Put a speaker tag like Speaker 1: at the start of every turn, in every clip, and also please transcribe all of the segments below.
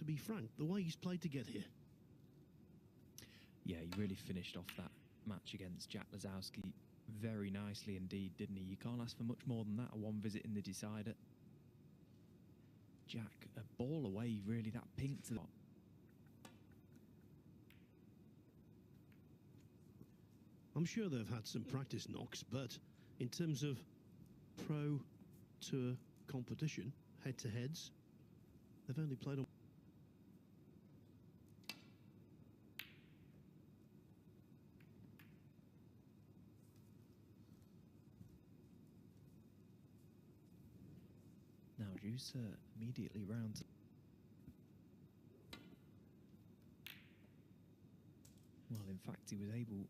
Speaker 1: be frank, the way he's played to get here.
Speaker 2: Yeah, he really finished off that match against Jack Lazowski very nicely indeed, didn't he? You can't ask for much more than that, a one visit in the decider. Jack, a ball away, really, that pink to the...
Speaker 1: I'm sure they've had some practice knocks, but in terms of pro tour competition, head-to-heads, they've only played on...
Speaker 2: Now Juice immediately round. Well, in fact, he was able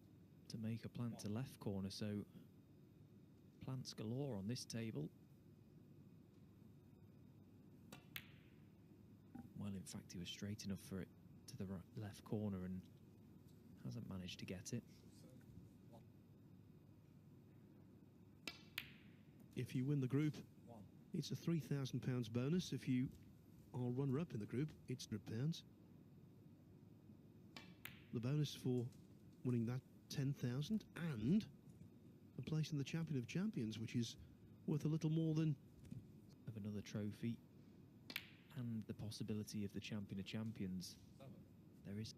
Speaker 2: to make a plant to left corner, so plants galore on this table. Well, in fact, he was straight enough for it to the left corner and hasn't managed to get it.
Speaker 1: If you win the group, it's a £3,000 bonus. If you are runner-up in the group, it's £100. The bonus for winning that 10,000 and a place in the Champion of Champions, which is worth a little more than...
Speaker 2: of another trophy and the possibility of the Champion of Champions. There is...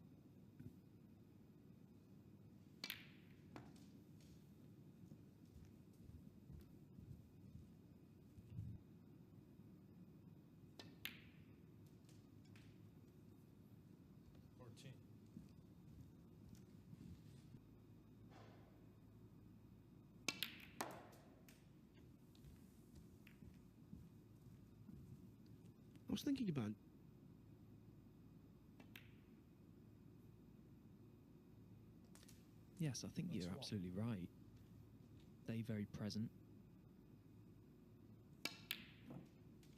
Speaker 1: I was thinking about...
Speaker 2: Yes, I think you're absolutely right. They very present.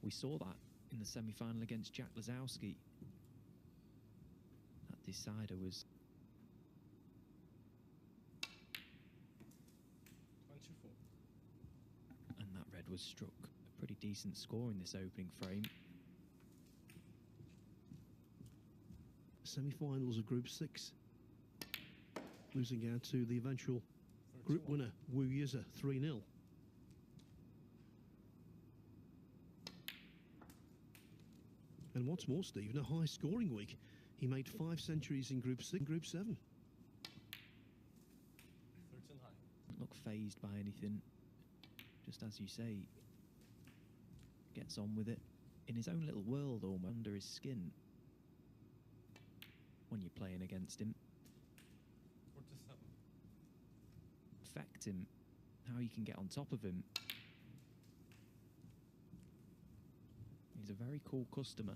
Speaker 2: We saw that in the semi-final against Jack Lazowski. That decider was...
Speaker 3: 24.
Speaker 2: And that red was struck a pretty decent score in this opening frame.
Speaker 1: Semi-finals of Group 6. Losing out to the eventual group winner, Wu Yize, 3-0. And what's more, Stephen, a high-scoring week. He made 5 centuries in Group 6 and Group 7.
Speaker 3: 13 high.
Speaker 2: Doesn't look phased by anything. Just as you say, gets on with it. In his own little world, almost under his skin. When you're playing against him.
Speaker 3: 47.
Speaker 2: Affect him, how you can get on top of him. He's a very cool customer.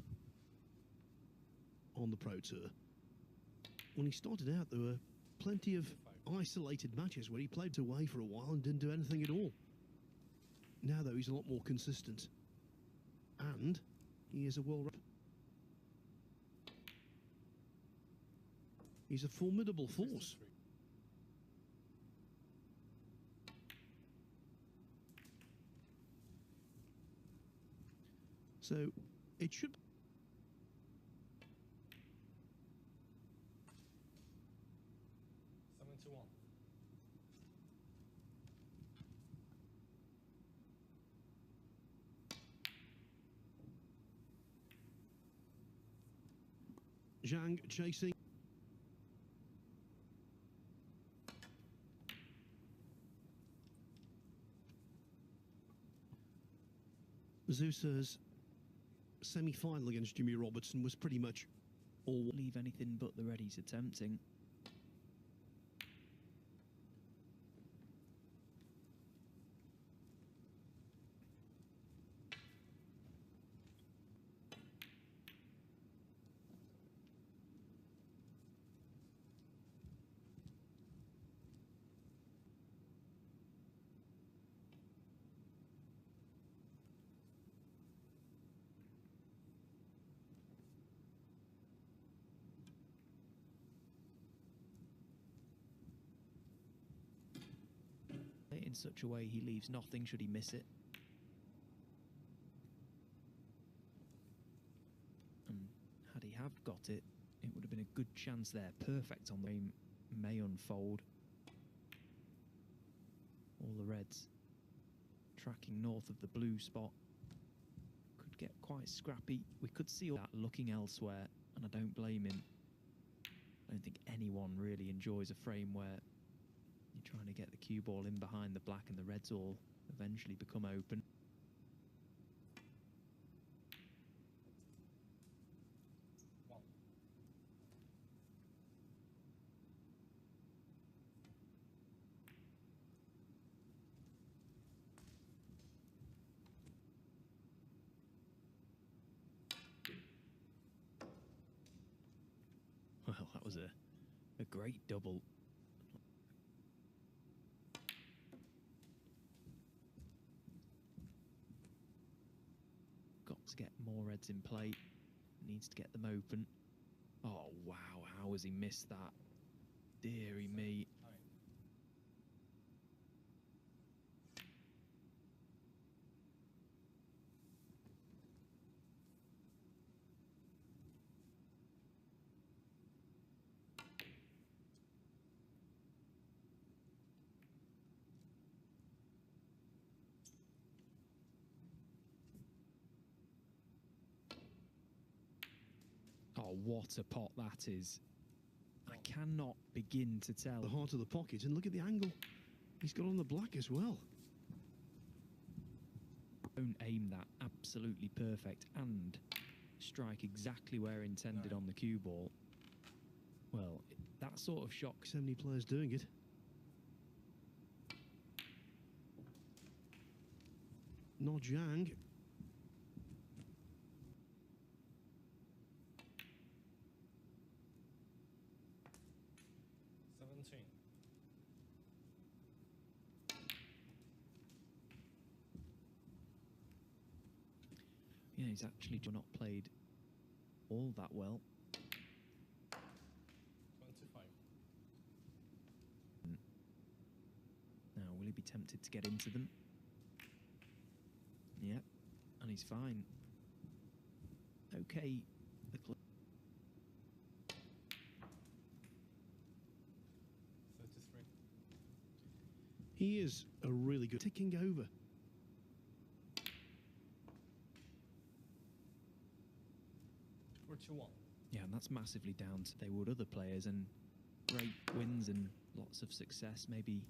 Speaker 1: On the Pro Tour. When he started out, there were plenty of isolated matches where he played away for a while and didn't do anything at all. Now, though, he's a lot more consistent. And he is a world... He's a formidable force. So, it should...
Speaker 3: $71.
Speaker 1: Zhang chasing. Zeusa's semi-final against Jimmy Robertson was pretty much all...
Speaker 2: Leave anything but the red he's attempting. In such a way he leaves nothing should he miss it. And had he had have got it, it would have been a good chance there. Perfect on the game. May unfold. All the reds tracking north of the blue spot. Could get quite scrappy. We could see all that looking elsewhere, and I don't blame him. I don't think anyone really enjoys a frame where you're trying to get the cue ball in behind the black and the reds all eventually become open.
Speaker 3: One.
Speaker 2: Well, that was a great double. Got to get more reds in play. Needs to get them open. Oh, wow. How has he missed that? Deary me.
Speaker 3: Nine.
Speaker 2: Oh, what a pot that is. I cannot begin to tell.
Speaker 1: The heart of the pocket, and look at the angle he's got on the black as well.
Speaker 2: Don't aim that absolutely perfect and strike exactly where intended on the cue ball. Well, that sort of shot.
Speaker 1: So many players doing it. Not Zhang.
Speaker 2: Yeah, he's actually not played all that well.
Speaker 3: 25.
Speaker 2: Now, will he be tempted to get into them? Yep, and he's fine. Okay.
Speaker 3: 33.
Speaker 1: He is a really good ticking over.
Speaker 3: 41.
Speaker 2: Yeah, and that's massively down to they would other players, and great wins and lots of success. Maybe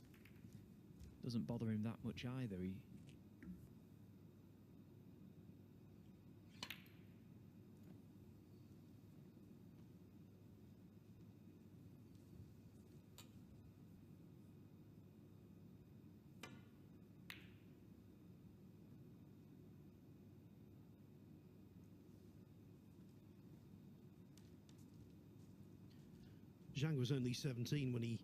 Speaker 2: doesn't bother him that much either. He
Speaker 1: Zhang was only 17 when he...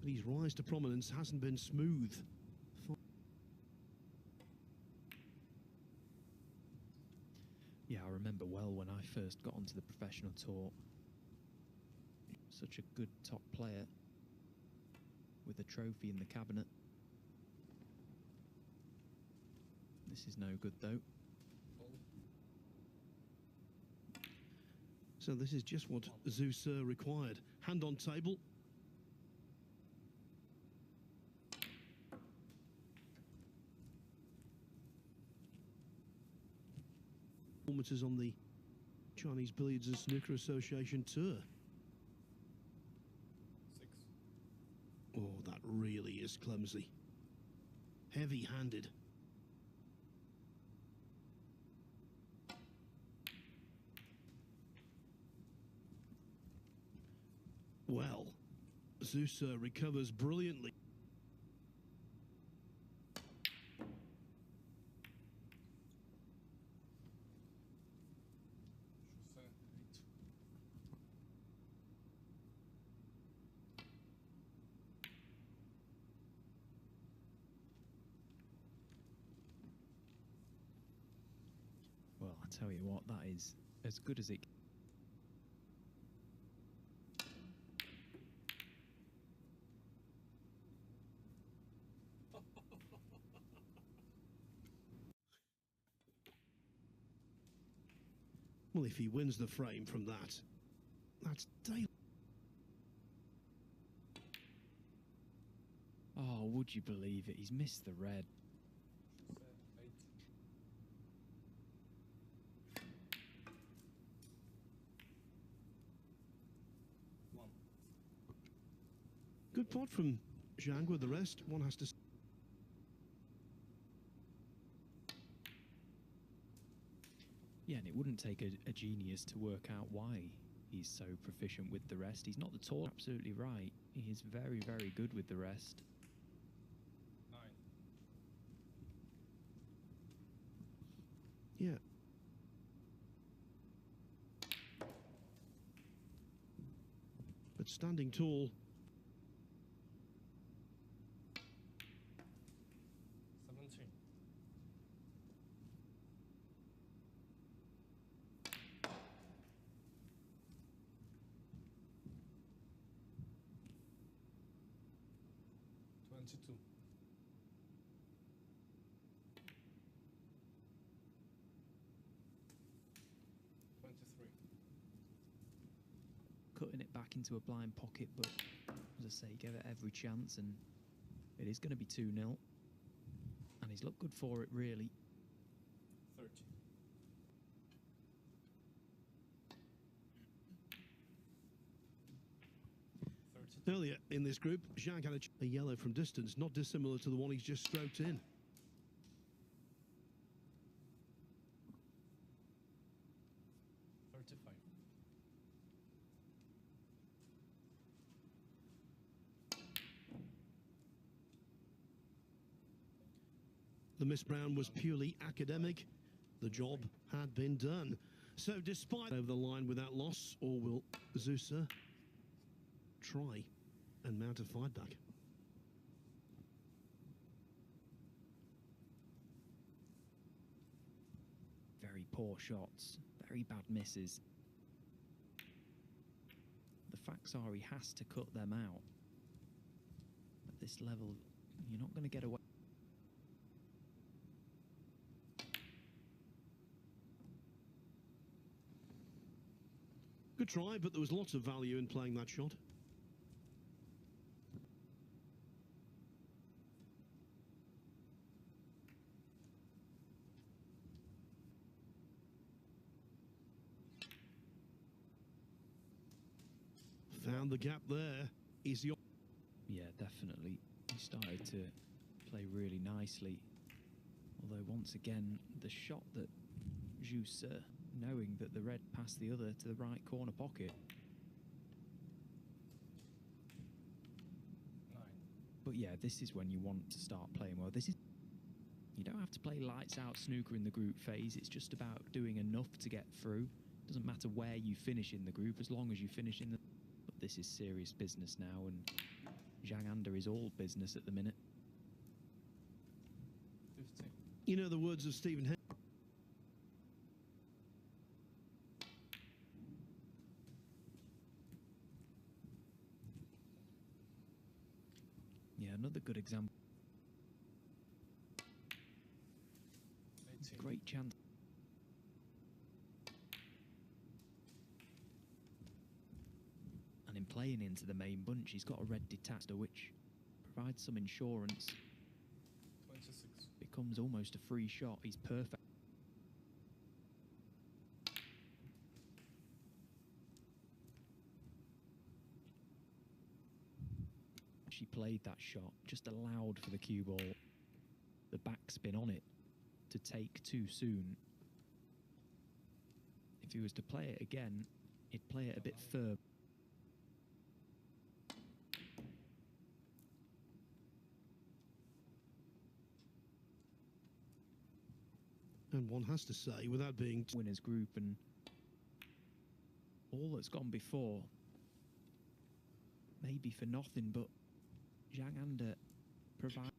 Speaker 1: But his rise to prominence hasn't been smooth.
Speaker 2: Yeah, I remember well when I first got onto the professional tour. Such a good top player with a trophy in the cabinet. This is no good though.
Speaker 1: So this is just what Zeus required. Hand on table. Performances on the Chinese Billiards and Snooker Association tour.
Speaker 3: 6.
Speaker 1: Oh, that really is clumsy. Heavy-handed. Well, Zeus recovers brilliantly.
Speaker 2: Well, I tell you what, that is as good as it.
Speaker 1: Well, if he wins the frame from that, that's daylight.
Speaker 2: Oh, would you believe it? He's missed the red.
Speaker 3: 8. One.
Speaker 1: Good pot from Zhang with the rest. One has to...
Speaker 2: Yeah, and it wouldn't take a genius to work out why he's so proficient with the rest. He's not the tall, absolutely right. He is very, very good with the rest.
Speaker 3: 9.
Speaker 1: Yeah. But standing tall,
Speaker 3: 17. 22. 23.
Speaker 2: Cutting it back into a blind pocket, but as I say, he gave it every chance, and it is going to be 2-0. And he's looked good for it, really.
Speaker 3: 30.
Speaker 1: earlier in this group, Zhang had a yellow from distance, not dissimilar to the one he's just stroked in. The Miss Brown was purely academic. The job had been done. So despite over the line without loss, or will Zusa try and mount a fight back?
Speaker 2: Very poor shots, very bad misses. The facts are he has to cut them out. At this level, you're not going to get away.
Speaker 1: Good try, but there was lots of value in playing that shot. Found the gap there. Easy.
Speaker 2: Yeah, definitely. He started to play really nicely. Although, once again, the shot that Juice, knowing that the red passed the other to the right corner pocket.
Speaker 3: 9.
Speaker 2: But yeah, this is when you want to start playing well. This is, you don't have to play lights out snooker in the group phase. It's just about doing enough to get through. Doesn't matter where you finish in the group, as long as you finish in the... But this is serious business now, and Zhang Anda is all business at the minute.
Speaker 3: 15.
Speaker 1: You know the words of Stephen Henry.
Speaker 2: Yeah, another good example.
Speaker 3: 18.
Speaker 2: Great chance. And in playing into the main bunch, he's got a red detached, which provides some insurance.
Speaker 3: 26.
Speaker 2: Becomes almost a free shot. He's perfect. She played that shot, just allowed for the cue ball, the backspin on it, to take too soon. If he was to play it again, he'd play it a bit firm.
Speaker 1: And one has to say, without being...
Speaker 2: Winners group, and all that's gone before, maybe for nothing, but Zhang Anda provides.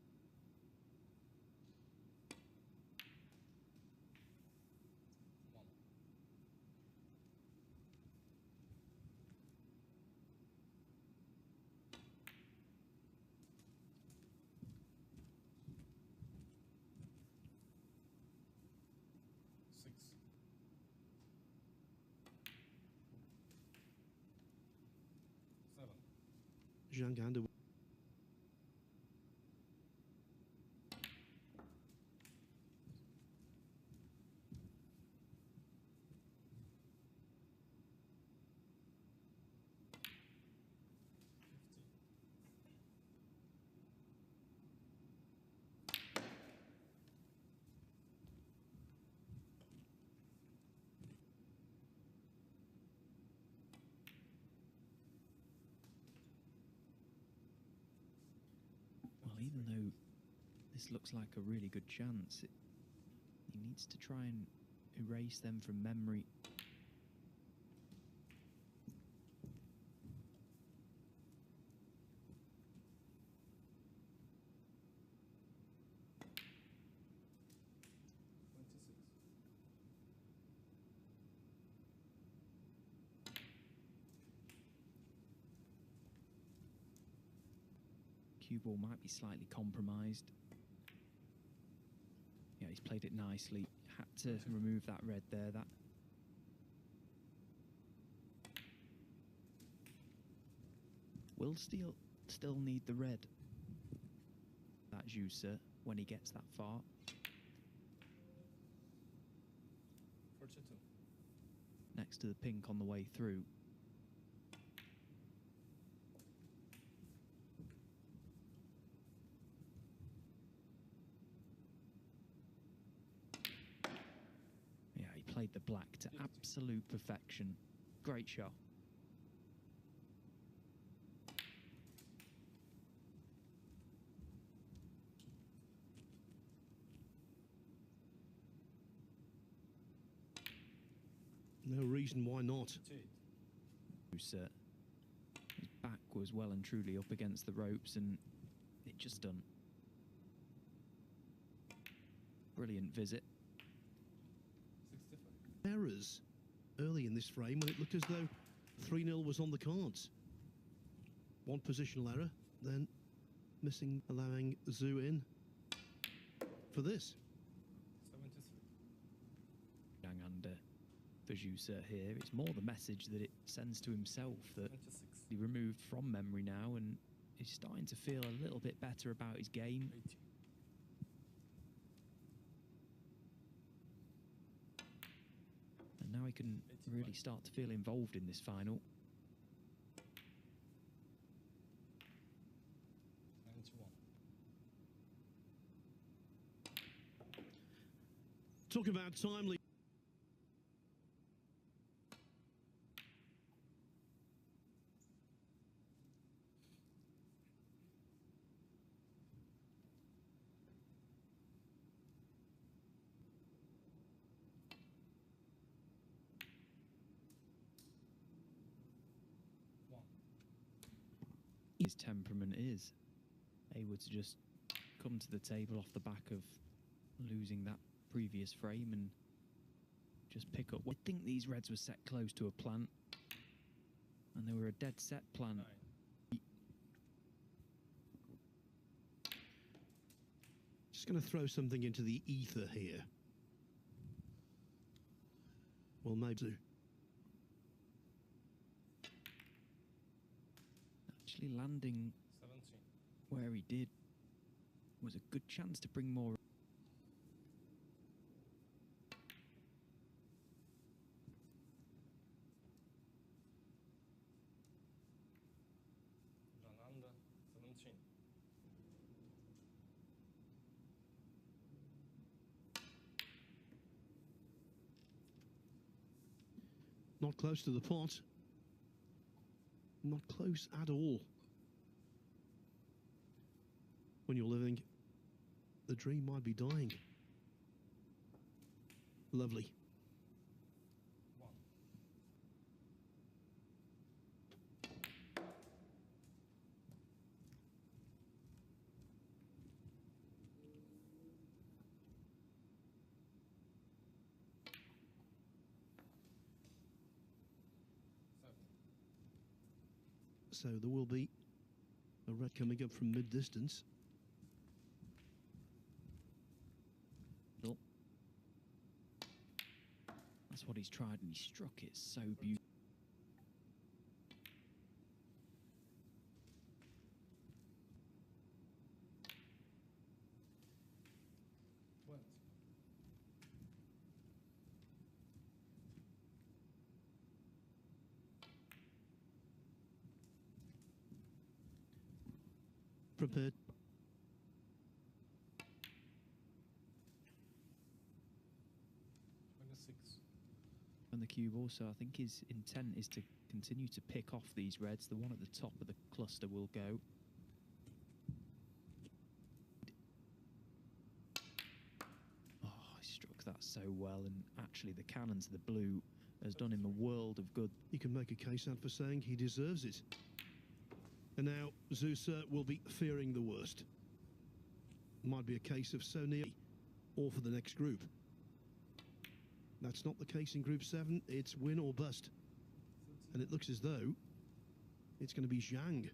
Speaker 1: Zhang under.
Speaker 2: Well, even though this looks like a really good chance, he needs to try and erase them from memory. Cue ball might be slightly compromised. Yeah, he's played it nicely. Had to remove that red there. That will still need the red. That juicer when he gets that far.
Speaker 3: 42.
Speaker 2: Next to the pink on the way through. Played the black to absolute perfection. Great shot.
Speaker 1: No reason why not.
Speaker 2: His back was well and truly up against the ropes, and it just done. Brilliant visit.
Speaker 1: Errors early in this frame when it looked as though 3-0 was on the cards. One positional error, then missing, allowing Zhu in for this.
Speaker 3: 73.
Speaker 2: Yang under the juicer here. It's more the message that it sends to himself that
Speaker 3: 26.
Speaker 2: he removed from memory now and he's starting to feel a little bit better about his game.
Speaker 3: 80.
Speaker 2: And now he can really start to feel involved in this final.
Speaker 3: 91.
Speaker 1: Talk about timely.
Speaker 2: His temperament is able to just come to the table off the back of losing that previous frame and just pick up. I think these reds were set close to a plant, and they were a dead set plant.
Speaker 3: 9.
Speaker 1: Just going to throw something into the ether here. Well, maybe.
Speaker 2: Actually landing
Speaker 3: 17.
Speaker 2: where he did was a good chance to bring more.
Speaker 3: Under 17.
Speaker 1: Not close to the pot. Not close at all. When you're living, the dream might be dying. Lovely.
Speaker 3: 1.
Speaker 1: So there will be a red coming up from mid-distance.
Speaker 2: That's what he's tried, and he struck it so beautifully.
Speaker 1: prepared.
Speaker 2: On the cube also, I think his intent is to continue to pick off these reds. The one at the top of the cluster will go. Oh, he struck that so well, and actually the cannon to the blue has done him a world of good.
Speaker 1: You can make a case out for saying he deserves it. And now Zusa will be fearing the worst. Might be a case of so near or for the next group. That's not the case in Group 7. It's win or bust. And it looks as though it's going to be ZAONG.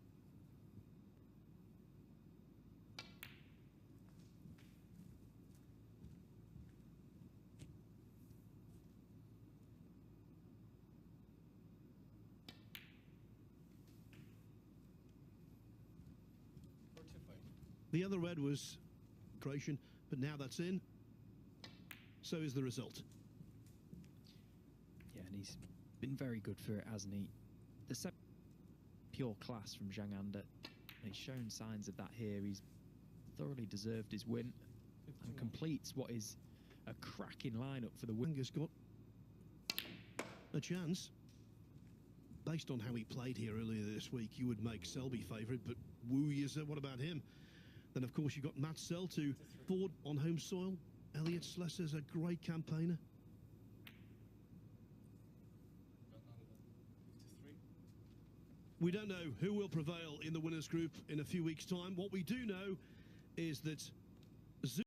Speaker 1: The other red was Croatian, but now that's in. So is the result.
Speaker 2: Yeah, and he's been very good for it, hasn't he? The pure class from Zhang Anda. He's shown signs of that here. He's thoroughly deserved his win and completes what is a cracking lineup for the win.
Speaker 1: ZAONG has got a chance. Based on how he played here earlier this week, you would make Selby favourite, but Wu Yize, what about him? Then, of course, you've got Matt Sell to forward on home soil. Elliot Slesser's a great campaigner. We don't know who will prevail in the winners' group in a few weeks' time. What we do know is that